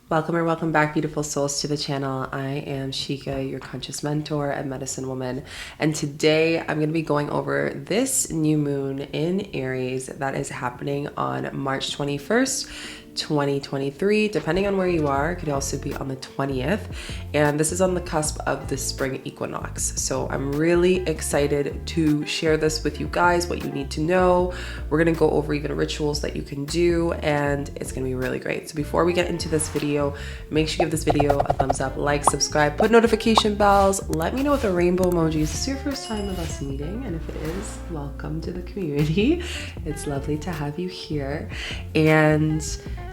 Welcome or welcome back, beautiful souls, to the channel. I am Shika, your conscious mentor and medicine woman. And today I'm going to be going over this new moon in Aries that is happening on March 21st, 2023, depending on where you are. It could also be on the 20th. And this is on the cusp of the spring equinox. So I'm really excited to share this with you guys, what you need to know. We're going to go over even rituals that you can do, and it's going to be really great. So before we get into this video, make sure you give this video a thumbs up, like, subscribe, put notification bells. Let me know with a rainbow emoji. Is this your first time of us meeting? And if it is, welcome to the community. It's lovely to have you here. And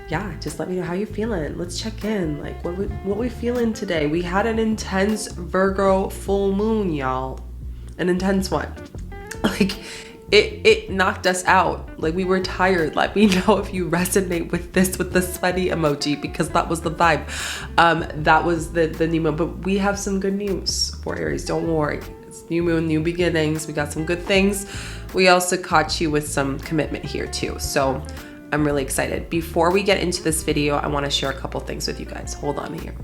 yeah, just let me know how you're feeling. Let's check in. Like, what we feeling today? We had an intense Virgo full moon, y'all. An intense one. Like, it knocked us out. Like, we were tired. Let me know if you resonate with this, with the sweaty emoji, because that was the vibe. That was the new moon. But we have some good news for Aries. Don't worry. It's new moon, new beginnings. We got some good things. We also caught you with some commitment here too. So I'm really excited. Before we get into this video, I want to share a couple things with you guys. Hold on here.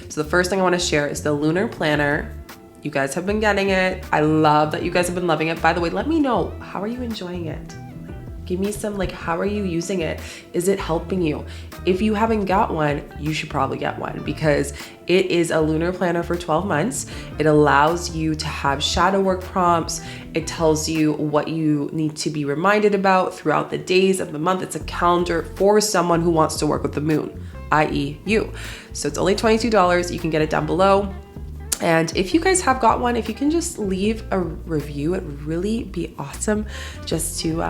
So the first thing I want to share is the lunar planner. You guys have been getting it. I love that you guys have been loving it. By the way, let me know, how are you enjoying it? Give me some, like, how are you using it? Is it helping you? If you haven't got one, you should probably get one, because it is a lunar planner for 12 months. It allows you to have shadow work prompts. It tells you what you need to be reminded about throughout the days of the month. It's a calendar for someone who wants to work with the moon, i.e. you. So it's only $22. You can get it down below. And if you guys have got one, if you can just leave a review, it would really be awesome, just to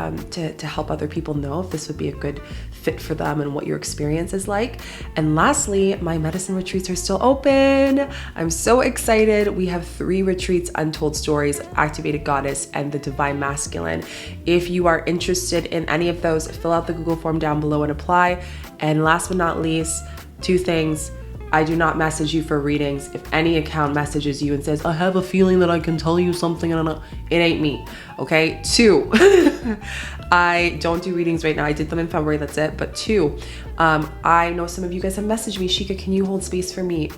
help other people know if this would be a good fit for them and what your experience is like. And lastly, my medicine retreats are still open. I'm so excited. We have 3 retreats: Untold Stories, Activated Goddess, and the Divine Masculine. If you are interested in any of those, fill out the Google form down below and apply. And last but not least, 2 things. I do not message you for readings. If any account messages you and says, I have a feeling that I can tell you something, I don't know, it ain't me, okay? 2, I don't do readings right now. I did them in February, that's it. But 2, I know some of you guys have messaged me, Shika, can you hold space for me?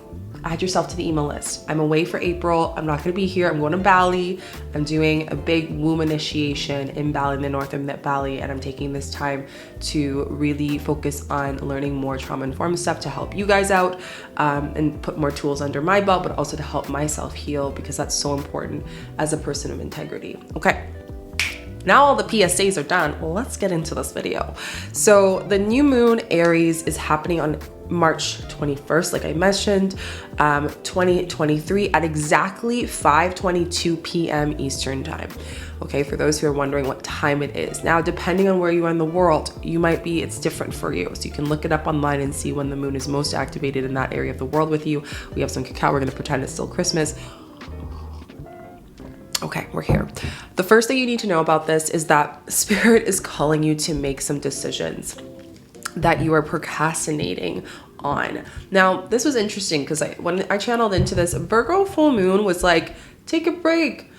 Add yourself to the email list. I'm away for April. I'm not going to be here. I'm going to Bali. I'm doing a big womb initiation in Bali, in the north of Bali, and I'm taking this time to really focus on learning more trauma-informed stuff to help you guys out, and put more tools under my belt, but also to help myself heal, because that's so important as a person of integrity. Okay. Now all the PSAs are done, let's get into this video. So the new moon Aries is happening on March 21st, like I mentioned, 2023 at exactly 5:22 p.m. Eastern time. Okay, for those who are wondering what time it is. Now, depending on where you are in the world, it's different for you. So you can look it up online and see when the moon is most activated in that area of the world with you. We have some cacao, we're gonna pretend it's still Christmas. Okay, we're here. The first thing you need to know about this is that Spirit is calling you to make some decisions that you are procrastinating on. Now, this was interesting because when I channeled into this, Virgo full moon was like, take a break,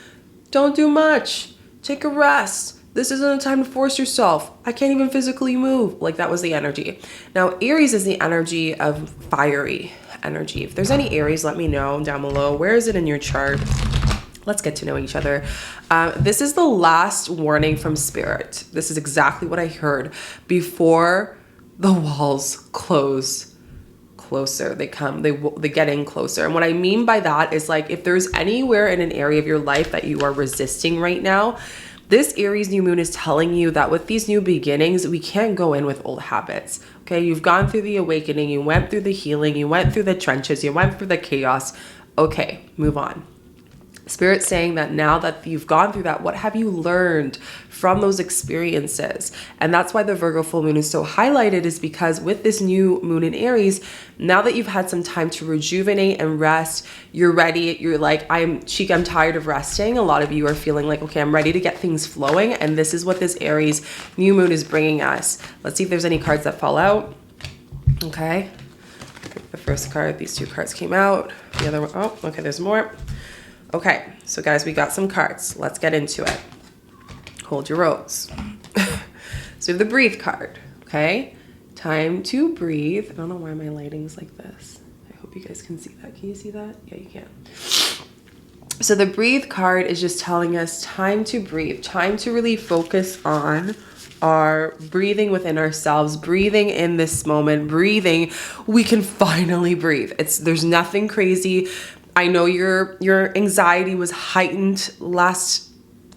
don't do much, take a rest. This isn't a time to force yourself. I can't even physically move. Like, that was the energy. Now, Aries is the energy of fiery energy. If there's any Aries, let me know down below. Where is it in your chart? Let's get to know each other. This is the last warning from Spirit. This is exactly what I heard before the walls close closer. They get in closer. And what I mean by that is, like, if there's anywhere in an area of your life that you are resisting right now, this Aries new moon is telling you that with these new beginnings, we can't go in with old habits. Okay, you've gone through the awakening, you went through the healing, you went through the trenches, you went through the chaos. Okay, move on. Spirit saying that now that you've gone through that, what have you learned from those experiences? And that's why the Virgo full moon is so highlighted, is because with this new moon in Aries, now that you've had some time to rejuvenate and rest, you're ready. You're like, I'm tired of resting. A lot of you are feeling like, okay, I'm ready to get things flowing. And this is what this Aries new moon is bringing us. Let's see if there's any cards that fall out. Okay. The first card, these 2 cards came out. The other one, oh, okay, there's more. Okay, so guys, we got some cards. Let's get into it. Hold your rose. So we have the breathe card, okay? Time to breathe. I don't know why my lighting's like this. I hope you guys can see that. Can you see that? Yeah, you can. So the breathe card is just telling us time to breathe, time to really focus on our breathing within ourselves, breathing in this moment, breathing. We can finally breathe. There's nothing crazy. I know your anxiety was heightened last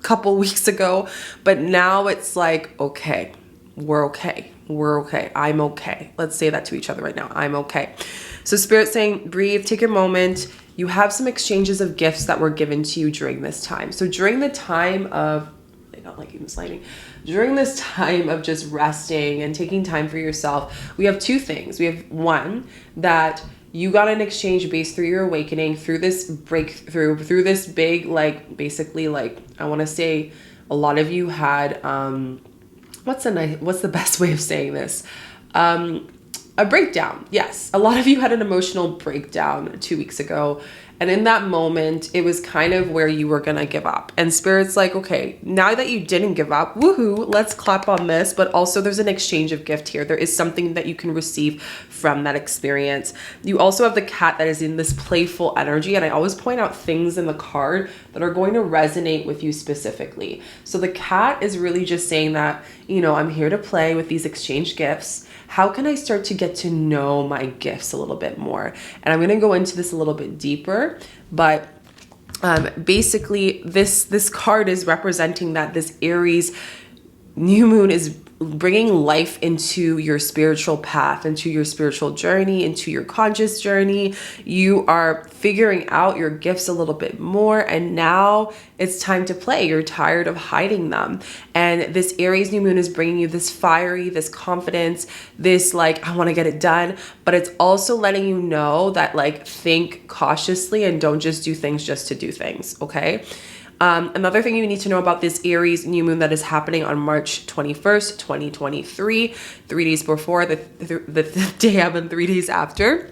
couple weeks ago, but now it's like, okay, we're okay. We're okay. I'm okay. Let's say that to each other right now. I'm okay. So Spirit's saying, breathe, take a moment. You have some exchanges of gifts that were given to you during this time. So during the time of, I don't like even sliding, during this time of just resting and taking time for yourself, we have two things. We have one, that you got an exchange based through your awakening, through this breakthrough, through this big, like, basically, like, I want to say a lot of you had, what's the best way of saying this? A breakdown. Yes. A lot of you had an emotional breakdown 2 weeks ago. And in that moment, it was kind of where you were going to give up. And Spirit's like, okay, now that you didn't give up, woohoo, let's clap on this. But also there's an exchange of gift here. There is something that you can receive from that experience. You also have the cat that is in this playful energy. And I always point out things in the card that are going to resonate with you specifically. So the cat is really just saying that, I'm here to play with these exchange gifts. How can I start to get to know my gifts a little bit more? And I'm going to go into this a little bit deeper, but basically this card is representing that this Aries new moon is bringing life into your spiritual path, into your spiritual journey, into your conscious journey. You are figuring out your gifts a little bit more, and now it's time to play. You're tired of hiding them. And this Aries new moon is bringing you this fiery, this confidence, this like, I want to get it done, but it's also letting you know that like, think cautiously and don't just do things just to do things. Okay. Another thing you need to know about this Aries new moon that is happening on March 21st, 2023, 3 days before the day of and 3 days after,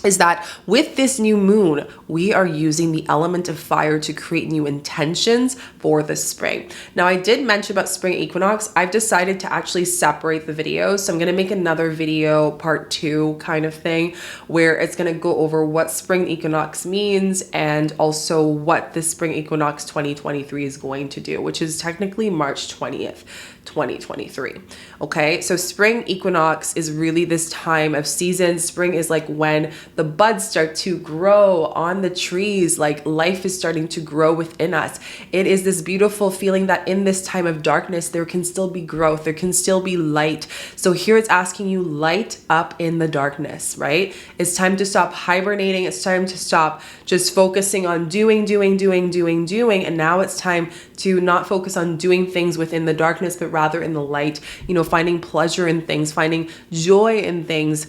is that with this new moon, we are using the element of fire to create new intentions for the spring. Now, I did mention about spring equinox. I've decided to actually separate the videos. So I'm going to make another video, part 2 kind of thing, where it's going to go over what spring equinox means and also what the spring equinox 2023 is going to do, which is technically March 20th. 2023. Okay, so spring equinox is really this time of season. Spring is like when the buds start to grow on the trees, like life is starting to grow within us. It is this beautiful feeling that in this time of darkness, there can still be growth, there can still be light. So here it's asking you, light up in the darkness, right? It's time to stop hibernating. It's time to stop just focusing on doing. And now it's time to not focus on doing things within the darkness, but rather in the light, finding pleasure in things, finding joy in things,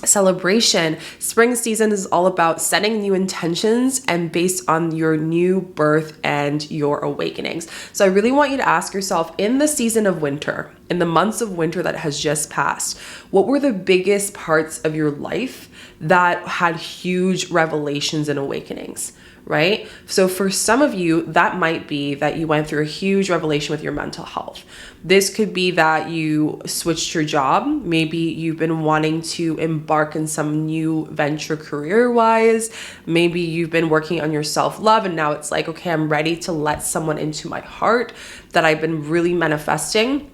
celebration. Spring season is all about setting new intentions and based on your new birth and your awakenings. So I really want you to ask yourself, in the season of winter, in the months of winter that has just passed, what were the biggest parts of your life that had huge revelations and awakenings? Right? So for some of you, that might be that you went through a huge revelation with your mental health. This could be that you switched your job. Maybe you've been wanting to embark in some new venture career-wise. Maybe you've been working on your self-love and now it's like, okay, I'm ready to let someone into my heart that I've been really manifesting.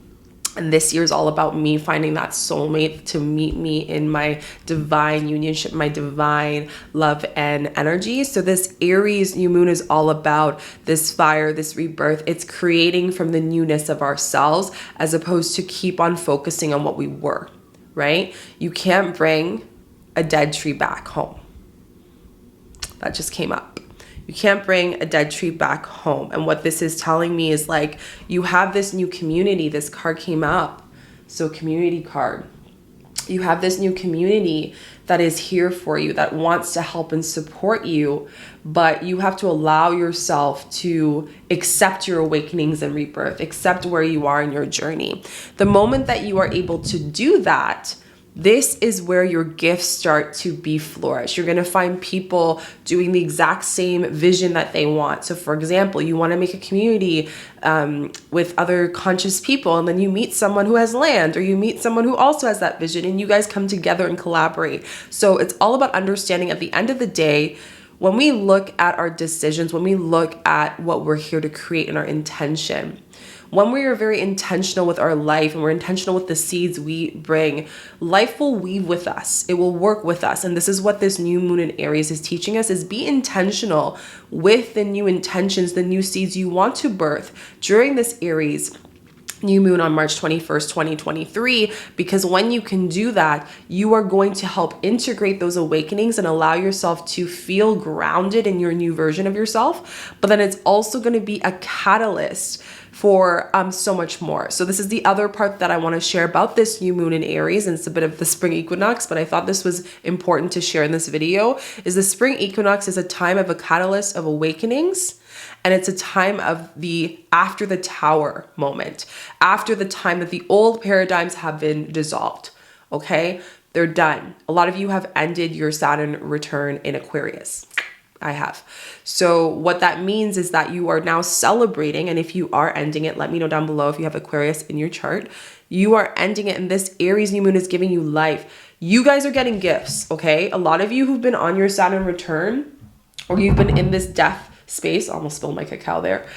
And this year is all about me finding that soulmate to meet me in my divine unionship, my divine love and energy. So this Aries new moon is all about this fire, this rebirth. It's creating from the newness of ourselves as opposed to keep on focusing on what we were, right? You can't bring a dead tree back home. That just came up. You can't bring a dead tree back home. And what this is telling me is like, you have this new community. This card came up. So community card. You have this new community that is here for you, that wants to help and support you, but you have to allow yourself to accept your awakenings and rebirth, accept where you are in your journey. The moment that you are able to do that, this is where your gifts start to be flourished. You're going to find people doing the exact same vision that they want. So for example, you want to make a community with other conscious people, and then you meet someone who has land, or you meet someone who also has that vision, and you guys come together and collaborate. So it's all about understanding at the end of the day, when we look at our decisions, when we look at what we're here to create and our intention, when we are very intentional with our life and we're intentional with the seeds we bring, life will weave with us. It will work with us. And this is what this new moon in Aries is teaching us, is be intentional with the new intentions, the new seeds you want to birth during this Aries new moon on March 21st, 2023, because when you can do that, you are going to help integrate those awakenings and allow yourself to feel grounded in your new version of yourself. But then it's also going to be a catalyst for so much more. So this is the other part that I want to share about this new moon in Aries, and it's a bit of the spring equinox, but I thought this was important to share in this video, is the spring equinox is a time of a catalyst of awakenings. And it's a time of the after the tower moment, after the time that the old paradigms have been dissolved. Okay, they're done. A lot of you have ended your Saturn return in Aquarius. I have. So what that means is that you are now celebrating, and if you are ending it, let me know down below if you have Aquarius in your chart. You are ending it, and this Aries new moon is giving you life. You guys are getting gifts, okay? A lot of you who've been on your Saturn return, or you've been in this death space, almost spilled my cacao there.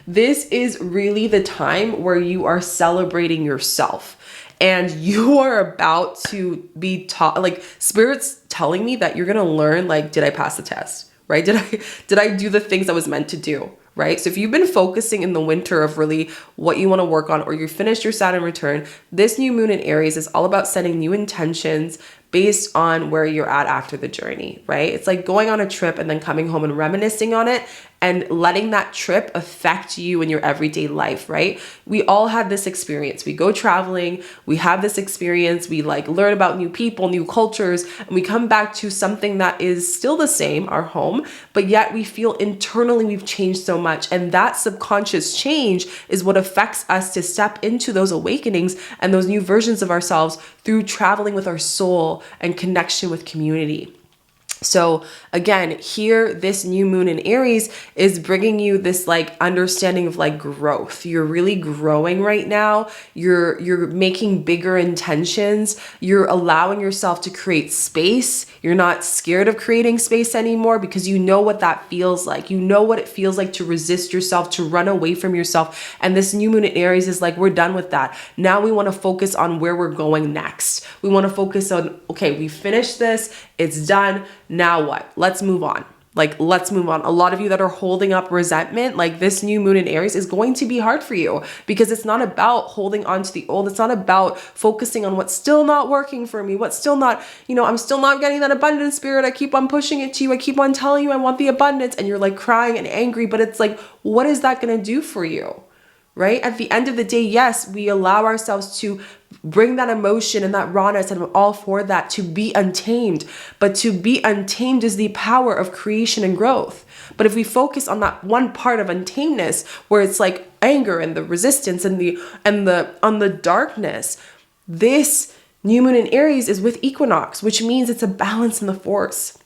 This is really the time where you are celebrating yourself. And you are about to be taught, like spirit's telling me that you're going to learn, like, did I pass the test, right? Did I do the things I was meant to do, right? So if you've been focusing in the winter of really what you want to work on, or you finished your Saturn return, this new moon in Aries is all about setting new intentions based on where you're at after the journey, right? It's like going on a trip and then coming home and reminiscing on it and letting that trip affect you in your everyday life, right? We all had this experience. We go traveling, we have this experience, we like learn about new people, new cultures, and we come back to something that is still the same, our home, but yet we feel internally we've changed so much. And that subconscious change is what affects us to step into those awakenings and those new versions of ourselves through traveling with our soul and connection with community. So again, here, this new moon in Aries is bringing you this like understanding of like growth. You're really growing right now. You're making bigger intentions. You're allowing yourself to create space. You're not scared of creating space anymore because you know what that feels like. You know what it feels like to resist yourself, to run away from yourself. And this new moon in Aries is like, we're done with that. Now we want to focus on where we're going next. We want to focus on, okay, we finished this. It's done. Now what? Let's move on. Like, let's move on. A lot of you that are holding up resentment, like this new moon in Aries is going to be hard for you because it's not about holding on to the old. It's not about focusing on what's still not working for me. What's still not, I'm still not getting that abundance spirit. I keep on pushing it to you. I keep on telling you I want the abundance, and you're like crying and angry, but it's like, what is that going to do for you? Right? At the end of the day, yes, we allow ourselves to bring that emotion and that rawness, and I'm all for that, to be untamed. But to be untamed is the power of creation and growth. But if we focus on that one part of untamedness, where it's like anger and the resistance and the darkness, this new moon in Aries is with Equinox, which means it's a balance in the force.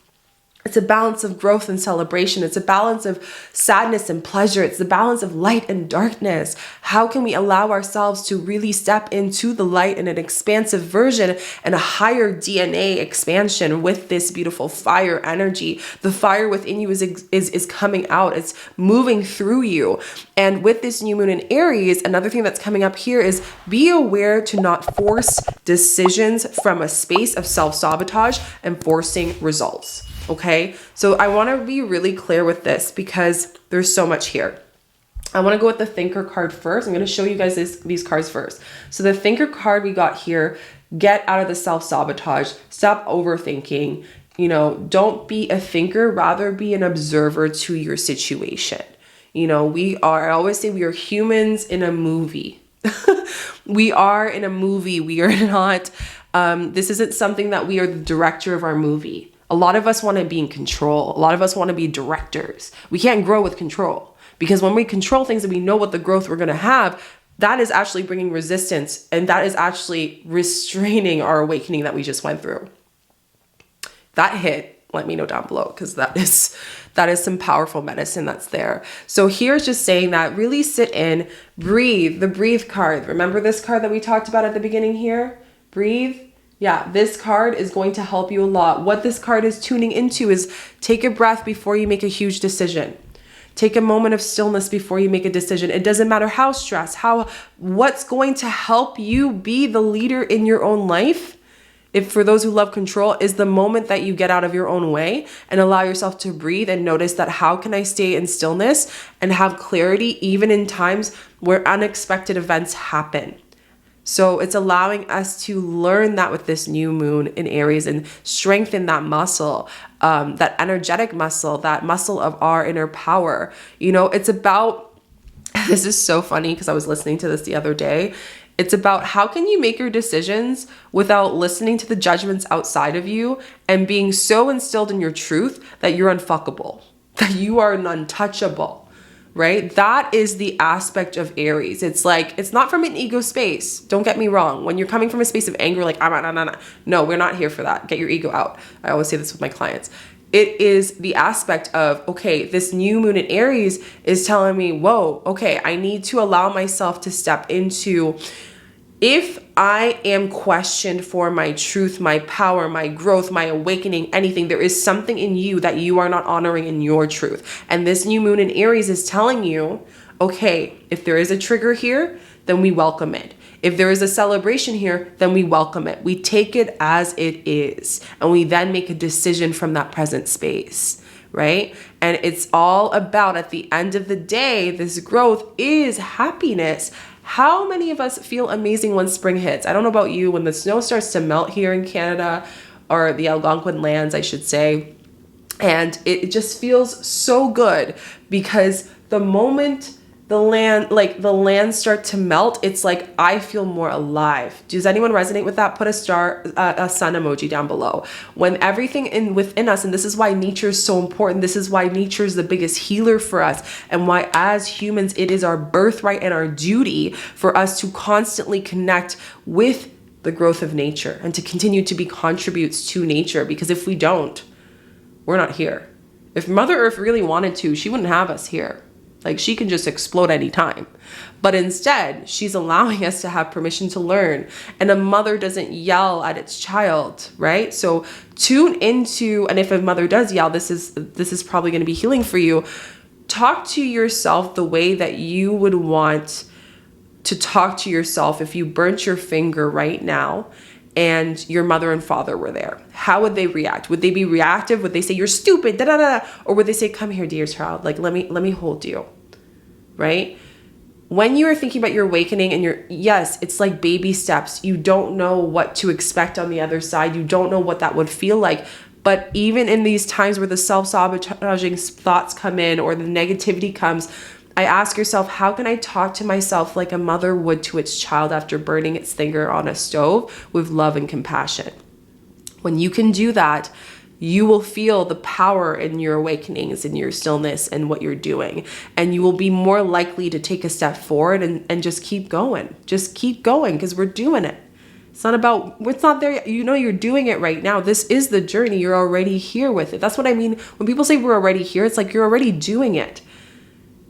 It's a balance of growth and celebration. It's a balance of sadness and pleasure. It's the balance of light and darkness. How can we allow ourselves to really step into the light in an expansive version and a higher DNA expansion with this beautiful fire energy? The fire within you is coming out. It's moving through you. And with this new moon in Aries, another thing that's coming up here is be aware to not force decisions from a space of self-sabotage and forcing results. Okay, so I want to be really clear with this because there's so much here. I want to go with the Thinker card first. I'm going to show you guys these cards first. So the Thinker card we got here, get out of the self-sabotage, stop overthinking, don't be a thinker, rather be an observer to your situation. I always say we are humans in a movie. We are in a movie. We are not, this isn't something that we are the director of our movie. A lot of us want to be in control. A lot of us want to be directors. We can't grow with control because when we control things and we know what the growth we're going to have, that is actually bringing resistance, and that is actually restraining our awakening that we just went through. That hit, let me know down below, because that is some powerful medicine that's there. So here's just saying that really sit in, breathe, the breathe card. Remember this card that we talked about at the beginning here? Breathe. Yeah, this card is going to help you a lot. What this card is tuning into is take a breath before you make a huge decision. Take a moment of stillness before you make a decision. It doesn't matter how stressed, what's going to help you be the leader in your own life. If for those who love control, is the moment that you get out of your own way and allow yourself to breathe and notice that how can I stay in stillness and have clarity even in times where unexpected events happen. So it's allowing us to learn that with this new moon in Aries and strengthen that muscle, that energetic muscle, that muscle of our inner power. You know, it's about, this is so funny because I was listening to this the other day. It's about how can you make your decisions without listening to the judgments outside of you and being so instilled in your truth that you're unfuckable, that you are untouchable. Right? That is the aspect of Aries. It's like, it's not from an ego space. Don't get me wrong. When you're coming from a space of anger, like, no, we're not here for that. Get your ego out. I always say this with my clients. It is the aspect of, okay, this new moon in Aries is telling me, whoa, okay, I need to allow myself to step into, if I am questioned for my truth, my power, my growth, my awakening, anything, there is something in you that you are not honoring in your truth. And this new moon in Aries is telling you, okay, if there is a trigger here, then we welcome it. If there is a celebration here, then we welcome it. We take it as it is. And we then make a decision from that present space, right? And it's all about, at the end of the day, this growth is happiness. How many of us feel amazing when spring hits? I don't know about you, when the snow starts to melt here in Canada, or the Algonquin lands, I should say, and it just feels so good, because the moment the lands start to melt, it's like I feel more alive. Does anyone resonate with that? Put a sun emoji down below. When everything within us, and this is why nature is so important. This is why nature is the biggest healer for us, and why as humans it is our birthright and our duty for us to constantly connect with the growth of nature and to continue to be contributes to nature. Because if we don't, we're not here. If Mother Earth really wanted to, she wouldn't have us here. Like, she can just explode anytime. But instead, she's allowing us to have permission to learn. And a mother doesn't yell at its child, right? So tune into, and if a mother does yell, this is probably going to be healing for you. Talk to yourself the way that you would want to talk to yourself if you burnt your finger right now and your mother and father were there. How would they react? Would they be reactive? Would they say, you're stupid, da da da? Or would they say, come here, dear child, like, let me hold you, right? When you are thinking about your awakening and yes, it's like baby steps. You don't know what to expect on the other side. You don't know what that would feel like. But even in these times where the self-sabotaging thoughts come in or the negativity comes, I ask yourself, how can I talk to myself like a mother would to its child after burning its finger on a stove, with love and compassion? When you can do that, you will feel the power in your awakenings, in your stillness and what you're doing. And you will be more likely to take a step forward and just keep going. Just keep going, because we're doing it. It's not there yet. You know, you're doing it right now. This is the journey. You're already here with it. That's what I mean. When people say we're already here, it's like you're already doing it.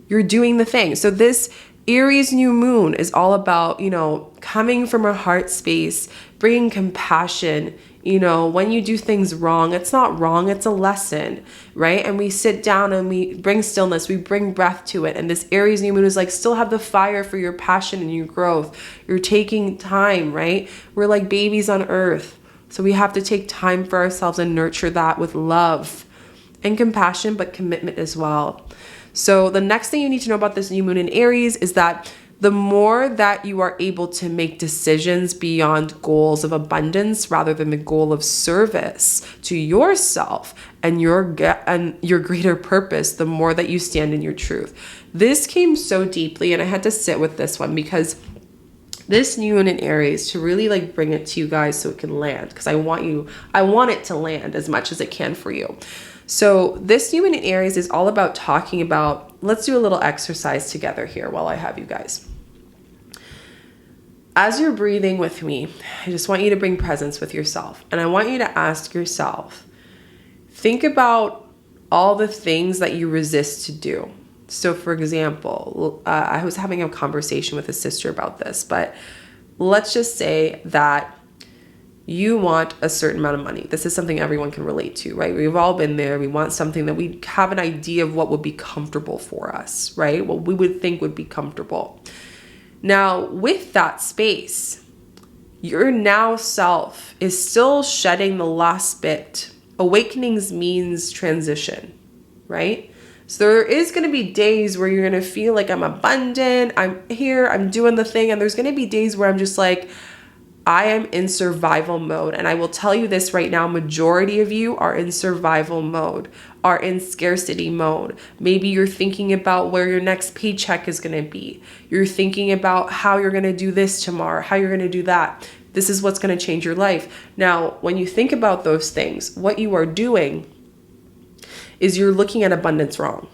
You're doing the thing. So this Aries new moon is all about, coming from a heart space, bringing compassion. When you do things wrong, it's not wrong, it's a lesson, right? And we sit down and we bring stillness, we bring breath to it. And this Aries new moon is like, still have the fire for your passion and your growth. You're taking time, right? We're like babies on earth. So we have to take time for ourselves and nurture that with love and compassion, but commitment as well. So the next thing you need to know about this new moon in Aries is that the more that you are able to make decisions beyond goals of abundance rather than the goal of service to yourself and your greater purpose, the more that you stand in your truth. This came so deeply, and I had to sit with this one because this new moon in Aries, to really like bring it to you guys so it can land, because I want it to land as much as it can for you. So this new moon in Aries is all about talking about, let's do a little exercise together here while I have you guys. as you're breathing with me, I just want you to bring presence with yourself. And I want you to ask yourself, think about all the things that you resist to do. So for example, I was having a conversation with a sister about this, but let's just say that you want a certain amount of money. This is something everyone can relate to, right? We've all been there. We want something that we have an idea of what would be comfortable for us, right? What we would think would be comfortable. Now, with that space, your now self is still shedding the last bit. Awakenings means transition, right? So there is going to be days where you're going to feel like I'm abundant, I'm here, I'm doing the thing. And there's going to be days where I'm just like, I am in survival mode. And I will tell you this right now, majority of you are in survival mode, are in scarcity mode. Maybe you're thinking about where your next paycheck is going to be. You're thinking about how you're going to do this tomorrow, how you're going to do that. This is what's going to change your life. Now, when you think about those things, what you are doing is you're looking at abundance wrong.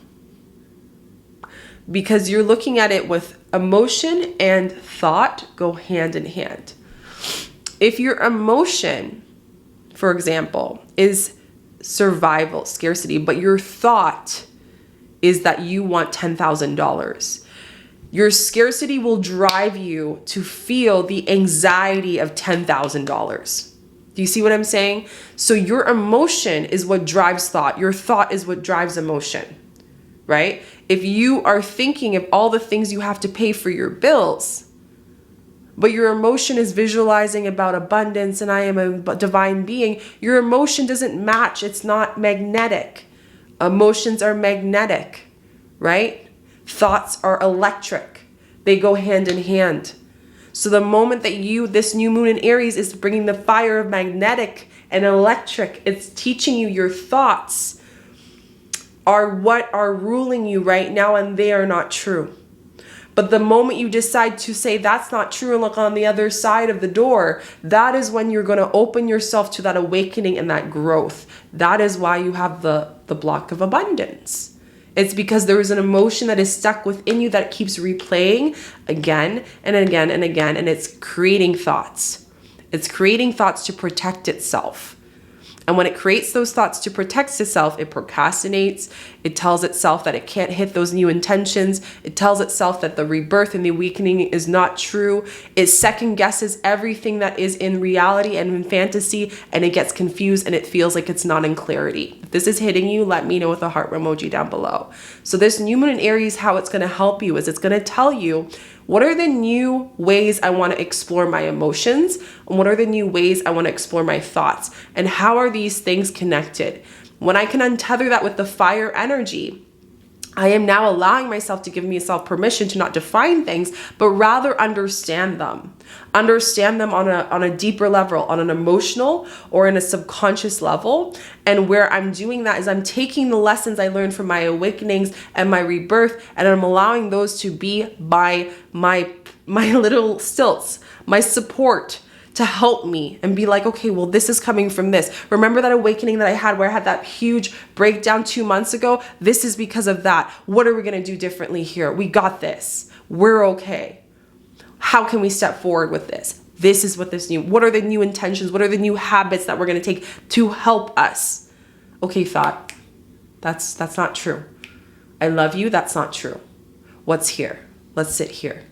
Because you're looking at it with emotion and thought go hand in hand. If your emotion, for example, is survival, scarcity, but your thought is that you want $10,000, your scarcity will drive you to feel the anxiety of $10,000. Do you see what I'm saying? So your emotion is what drives thought. Your thought is what drives emotion, right? If you are thinking of all the things you have to pay for your bills, but your emotion is visualizing about abundance and I am a divine being, your emotion doesn't match. It's not magnetic. Emotions are magnetic, right? Thoughts are electric. They go hand in hand. So the moment that this new moon in Aries is bringing the fire of magnetic and electric, it's teaching you your thoughts are what are ruling you right now, and they are not true. But the moment you decide to say that's not true and look on the other side of the door, that is when you're going to open yourself to that awakening and that growth. That is why you have the block of abundance. It's because there is an emotion that is stuck within you that keeps replaying again and again and again, and it's creating thoughts. It's creating thoughts to protect itself. And when it creates those thoughts to protect itself, it procrastinates. It tells itself that it can't hit those new intentions. It tells itself that the rebirth and the awakening is not true. It second guesses everything that is in reality and in fantasy, and it gets confused and it feels like it's not in clarity. If this is hitting you, let me know with a heart emoji down below. So this new moon in Aries, how it's going to help you is it's going to tell you, what are the new ways I want to explore my emotions? And what are the new ways I want to explore my thoughts? And how are these things connected? When I can untether that with the fire energy, I am now allowing myself to give myself permission to not define things, but rather understand them. Understand them on a deeper level, on an emotional or in a subconscious level. And where I'm doing that is I'm taking the lessons I learned from my awakenings and my rebirth, and I'm allowing those to be my little stilts, my support, to help me and be like, okay, well, this is coming from this. Remember that awakening that I had where I had that huge breakdown 2 months ago? This is because of that. What are we going to do differently here? We got this. We're okay. How can we step forward with this? This is what what are the new intentions? What are the new habits that we're going to take to help us? Okay, thought, that's not true. I love you. That's not true. What's here? Let's sit here.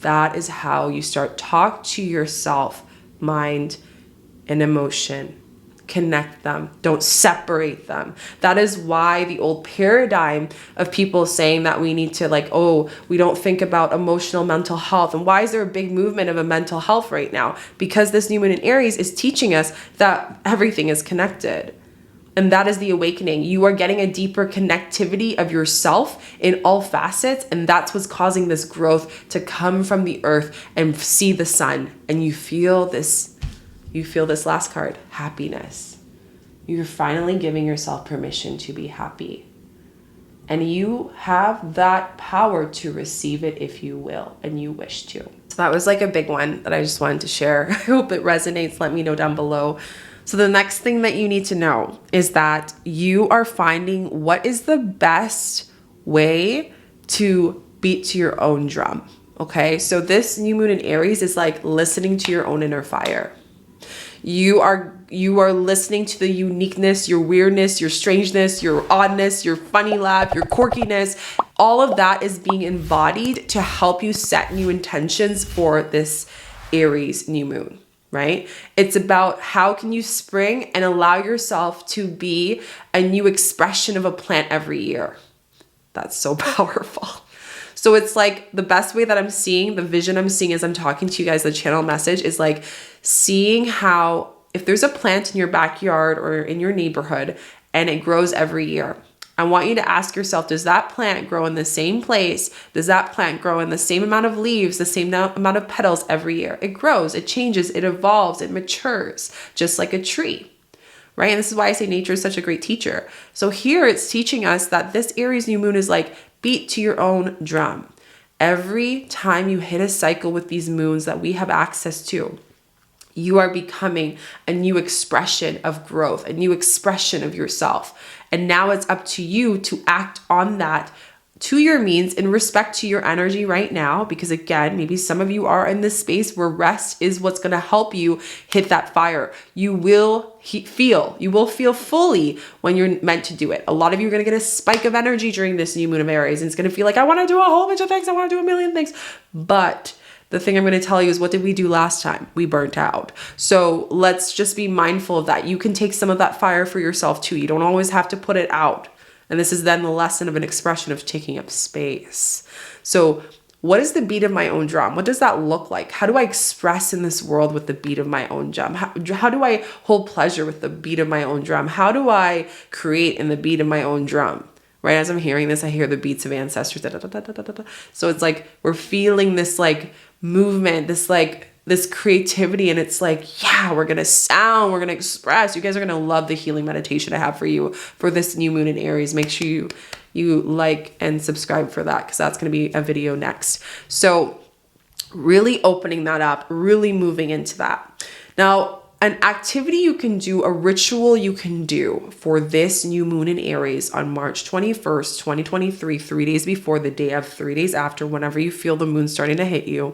That is how you start talk to yourself, mind and emotion. Connect them. Don't separate them. That is why the old paradigm of people saying that we need to we don't think about emotional mental health. And why is there a big movement of a mental health right now? Because this new moon in Aries is teaching us that everything is connected. And that is the awakening. You are getting a deeper connectivity of yourself in all facets. And that's what's causing this growth to come from the earth and see the sun. And you feel this last card, happiness. You're finally giving yourself permission to be happy. And you have that power to receive it if you will and you wish to. So that was a big one that I just wanted to share. I hope it resonates. Let me know down below. So the next thing that you need to know is that you are finding what is the best way to beat to your own drum. Okay, so this new moon in Aries is like listening to your own inner fire. You are listening to the uniqueness, your weirdness, your strangeness, your oddness, your funny laugh, your quirkiness. All of that is being embodied to help you set new intentions for this Aries new moon, right? It's about how can you spring and allow yourself to be a new expression of a plant every year. That's so powerful. So it's like the best way that I'm seeing, the vision I'm seeing as I'm talking to you guys, the channel message is like seeing how if there's a plant in your backyard or in your neighborhood and it grows every year, I want you to ask yourself, does that plant grow in the same place? Does that plant grow in the same amount of leaves, the same amount of petals every year? It grows, it changes, it evolves, it matures, just like a tree. Right? And this is why I say nature is such a great teacher. So here it's teaching us that this Aries new moon is like beat to your own drum. Every time you hit a cycle with these moons that we have access to, you are becoming a new expression of growth, a new expression of yourself. And now it's up to you to act on that to your means in respect to your energy right now, because again, maybe some of you are in this space where rest is what's going to help you hit that fire. You will feel fully when you're meant to do it. A lot of you are going to get a spike of energy during this new moon of Aries, and it's going to feel like I want to do a whole bunch of things. I want to do a million things. But the thing I'm going to tell you is, what did we do last time? We burnt out. So let's just be mindful of that. You can take some of that fire for yourself too. You don't always have to put it out. And this is then the lesson of an expression of taking up space. So what is the beat of my own drum? What does that look like? How do I express in this world with the beat of my own drum? How do I hold pleasure with the beat of my own drum? How do I create in the beat of my own drum? Right? As I'm hearing this, I hear the beats of ancestors. Da, da, da, da, da, da, da. So it's like we're feeling this like movement, this creativity, and it's like, yeah, we're gonna sound, we're gonna express. You guys are gonna love the healing meditation I have for you for this new moon in Aries. Make sure you like and subscribe for that, because that's gonna be a video next. So really opening that up, really moving into that. Now, an activity you can do, a ritual you can do for this new moon in Aries on March 21st, 2023, 3 days before, the day of, 3 days after, whenever you feel the moon starting to hit you.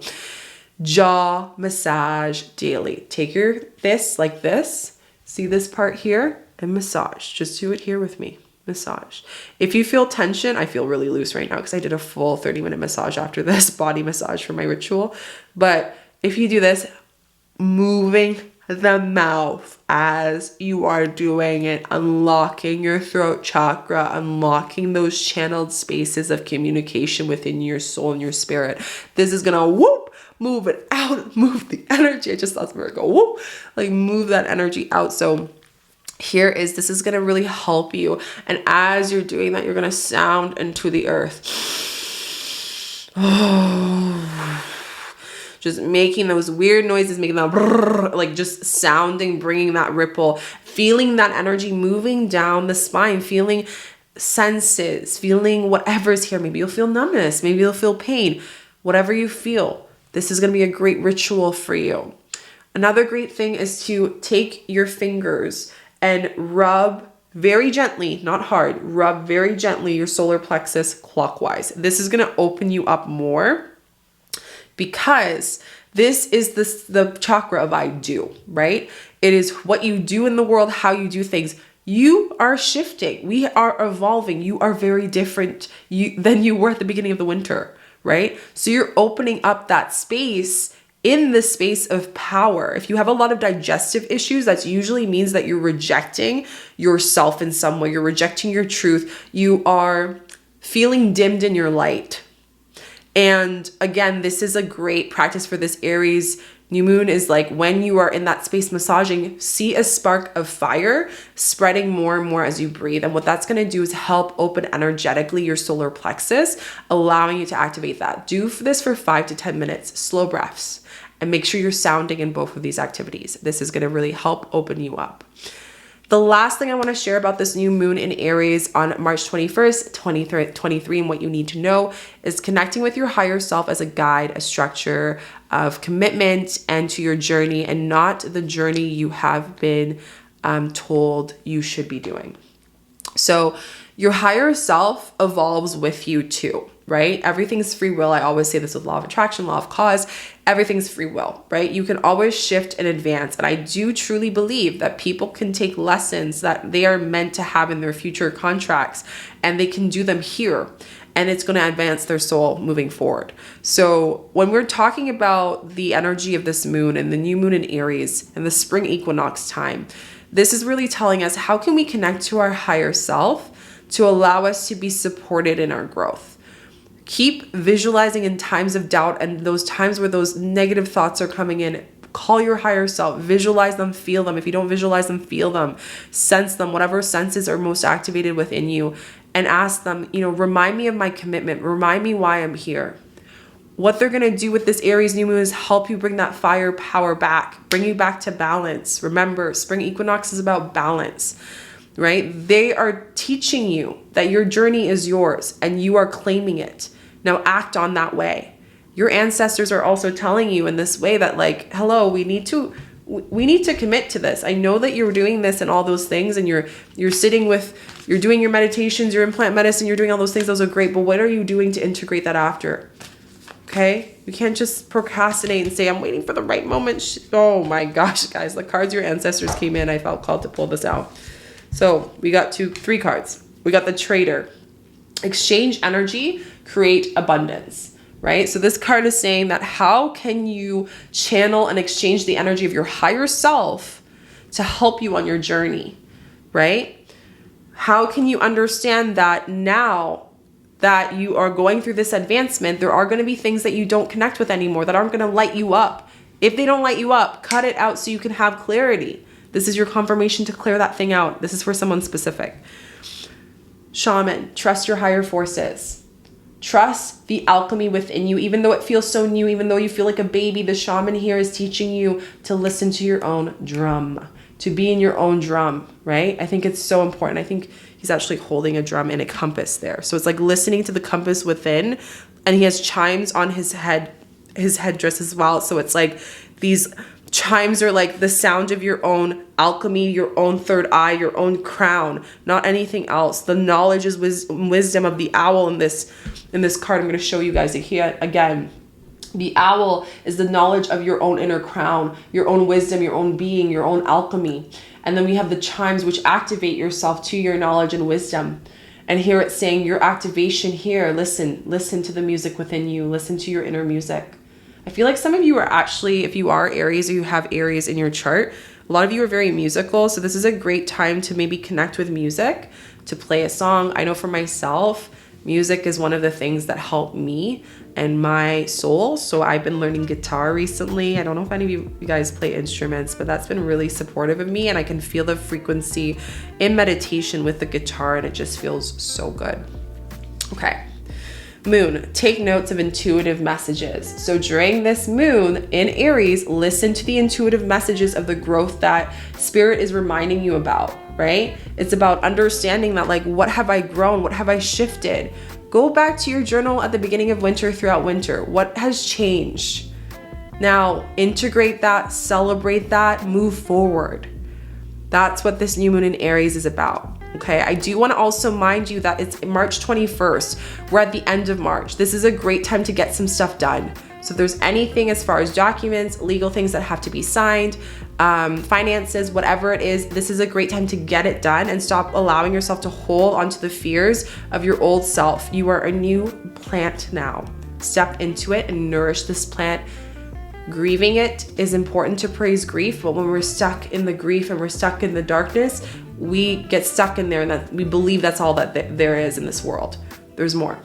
Jaw massage daily. Take this like this. See this part here? And massage. Just do it here with me. Massage. If you feel tension, I feel really loose right now because I did a full 30-minute massage after this, body massage for my ritual. But if you do this, moving the mouth as you are doing it, unlocking your throat chakra, unlocking those channeled spaces of communication within your soul and your spirit. This is gonna move it out, move the energy. I just thought somewhere go whoop, like move that energy out. So this is gonna really help you. And as you're doing that, you're gonna sound into the earth. Just making those weird noises, making that brrr, like just sounding, bringing that ripple, feeling that energy moving down the spine, feeling senses, feeling whatever's here. Maybe you'll feel numbness, maybe you'll feel pain, whatever you feel. This is going to be a great ritual for you. Another great thing is to take your fingers and rub very gently, not hard, rub very gently your solar plexus clockwise. This is going to open you up more, because this is the chakra of I do, right? It is what you do in the world, how you do things. You are shifting. We are evolving. You are very different than you were at the beginning of the winter, right? So you're opening up that space in the space of power. If you have a lot of digestive issues, that usually means that you're rejecting yourself in some way. You're rejecting your truth. You are feeling dimmed in your light. And again, this is a great practice for this Aries new moon, is like when you are in that space massaging, see a spark of fire spreading more and more as you breathe. And what that's going to do is help open energetically your solar plexus, allowing you to activate that. Do this for 5 to 10 minutes, slow breaths, and make sure you're sounding in both of these activities. This is going to really help open you up. The last thing I want to share about this new moon in Aries on March 21st, 2023, and what you need to know is connecting with your higher self as a guide, a structure of commitment and to your journey, and not the journey you have been told you should be doing. So Your higher self evolves with you too, right? Everything's free will. I always say this with law of attraction, law of cause, everything's free will, right? You can always shift and advance. And I do truly believe that people can take lessons that they are meant to have in their future contracts, and they can do them here. And it's going to advance their soul moving forward. So when we're talking about the energy of this moon and the new moon in Aries and the spring equinox time, this is really telling us, how can we connect to our higher self to allow us to be supported in our growth? Keep visualizing in times of doubt and those times where those negative thoughts are coming in. Call your higher self, visualize them, feel them. If you don't visualize them, feel them, sense them, whatever senses are most activated within you, and ask them, remind me of my commitment. Remind me why I'm here. What they're going to do with this Aries new moon is help you bring that fire power back, bring you back to balance. Remember, spring equinox is about balance, right? They are teaching you that your journey is yours and you are claiming it. Now act on that way. Your ancestors are also telling you in this way that, like, hello, we need to commit to this. I know that you're doing this and all those things, and you're doing your meditations, your implant medicine, you're doing all those things. Those are great. But what are you doing to integrate that after? Okay. You can't just procrastinate and say, I'm waiting for the right moment. Oh my gosh, guys, the cards your ancestors came in, I felt called to pull this out. So we got three cards. We got the Trader. Exchange energy, create abundance. Right? So this card is saying that how can you channel and exchange the energy of your higher self to help you on your journey, right? How can you understand that now that you are going through this advancement, there are going to be things that you don't connect with anymore that aren't going to light you up. If they don't light you up, cut it out so you can have clarity. This is your confirmation to clear that thing out. This is for someone specific. Shaman, trust your higher forces. Trust the alchemy within you, even though it feels so new, even though you feel like a baby. The shaman here is teaching you to listen to your own drum, to be in your own drum, right? I think it's so important. I think he's actually holding a drum and a compass there. So it's like listening to the compass within, and he has chimes on his headdress as well. So it's like these chimes are like the sound of your own alchemy, your own third eye, your own crown, not anything else. The knowledge is wisdom of the owl in this card. I'm going to show you guys it here again. The owl is the knowledge of your own inner crown, your own wisdom, your own being, your own alchemy. And then we have the chimes, which activate yourself to your knowledge and wisdom. And here it's saying your activation here, listen to the music within you, listen to your inner music. I feel like some of you are actually, if you are Aries or you have Aries in your chart, a lot of you are very musical. So this is a great time to maybe connect with music, to play a song. I know for myself, music is one of the things that help me and my soul. So I've been learning guitar recently. I don't know if any of you guys play instruments, but that's been really supportive of me. And I can feel the frequency in meditation with the guitar, and it just feels so good. Okay. Moon, take notes of intuitive messages. So during this moon in Aries, listen to the intuitive messages of the growth that spirit is reminding you about, right? It's about understanding that, like, what have I grown? What have I shifted? Go back to your journal at the beginning of winter, throughout winter. What has changed? Now, integrate that, celebrate that, move forward. That's what this new moon in Aries is about. Okay, I do want to also mind you that it's March 21st. We're at the end of March. This is a great time to get some stuff done. So if there's anything as far as documents, legal things that have to be signed, finances, whatever it is, this is a great time to get it done and stop allowing yourself to hold onto the fears of your old self. You are a new plant now. Step into it and nourish this plant. Grieving it is important to praise grief, but when we're stuck in the grief and we're stuck in the darkness, we get stuck in there, and that we believe that's all that there is in this world. There's more.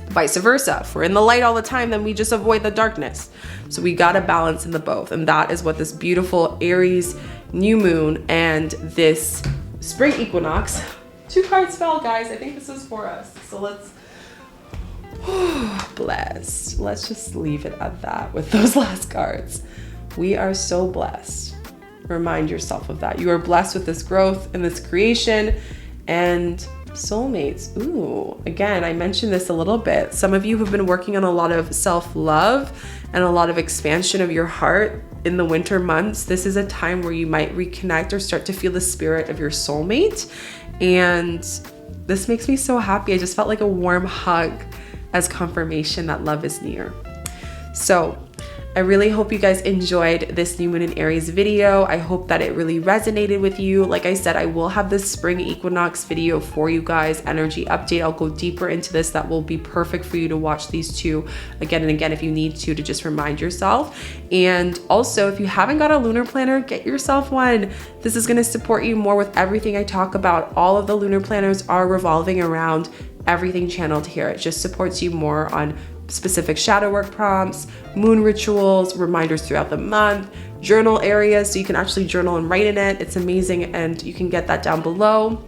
Vice versa. If we're in the light all the time, then we just avoid the darkness. So we got to balance in the both. And that is what this beautiful Aries new moon and this spring equinox, 2 cards fell, guys. I think this is for us. So let's, blessed. Let's just leave it at that with those last cards. We are so blessed. Remind yourself of that. You are blessed with this growth and this creation and soulmates. Ooh, again, I mentioned this a little bit. Some of you have been working on a lot of self-love and a lot of expansion of your heart in the winter months. This is a time where you might reconnect or start to feel the spirit of your soulmate. And this makes me so happy. I just felt like a warm hug as confirmation that love is near. So I really hope you guys enjoyed this new moon in Aries video. I hope that it really resonated with you. Like I said, I will have this spring equinox video for you guys, energy update. I'll go deeper into this. That will be perfect for you to watch these two again and again if you need to just remind yourself. And also, if you haven't got a lunar planner, get yourself one. This is going to support you more with everything I talk about. All of the lunar planners are revolving around everything channeled here. It just supports you more on specific shadow work prompts, moon rituals, reminders throughout the month, journal areas so you can actually journal and write in it. It's amazing, and you can get that down below.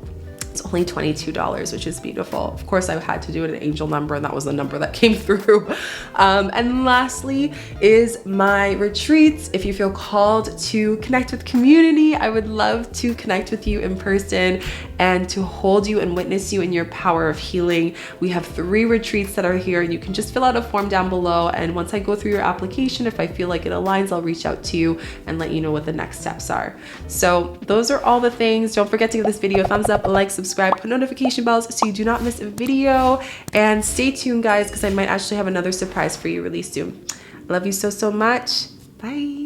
It's only $22, which is beautiful. Of course, I had to do it an angel number, and that was the number that came through. And lastly is my retreats. If you feel called to connect with community, I would love to connect with you in person and to hold you and witness you in your power of healing. We have 3 retreats that are here, and you can just fill out a form down below. And once I go through your application, if I feel like it aligns, I'll reach out to you and let you know what the next steps are. So those are all the things. Don't forget to give this video a thumbs up, a like, subscribe, put notification bells so you do not miss a video, and stay tuned guys, because I might actually have another surprise for you really soon. I love you so much. Bye.